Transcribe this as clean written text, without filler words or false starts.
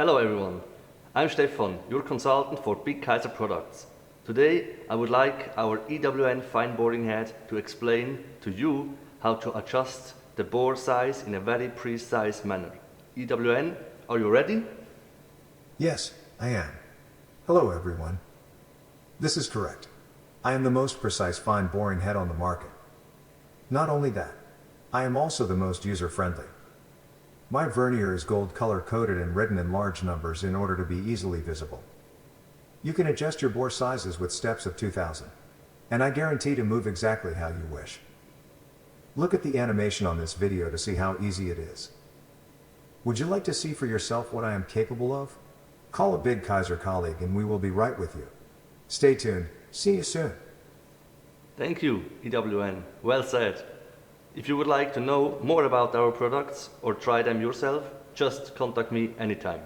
Hello everyone, I'm Stefan, your consultant for Big Kaiser products. Today I would like our EWN fine boring head to explain to you how to adjust the bore size in a very precise manner. EWN, are you ready? Yes, I am. Hello everyone. This is correct. I am the most precise fine boring head on the market. Not only that, I am also the most user-friendly. My vernier is gold color coded and written in large numbers in order to be easily visible. You can adjust your bore sizes with steps of 2000, and I guarantee to move exactly how you wish. Look at the animation on this video to see how easy it is. Would you like to see for yourself what I am capable of? Call a Big Kaiser colleague and we will be right with you. Stay tuned. See you soon. Thank you, EWN. Well said. If you would like to know more about our products or try them yourself, just contact me anytime.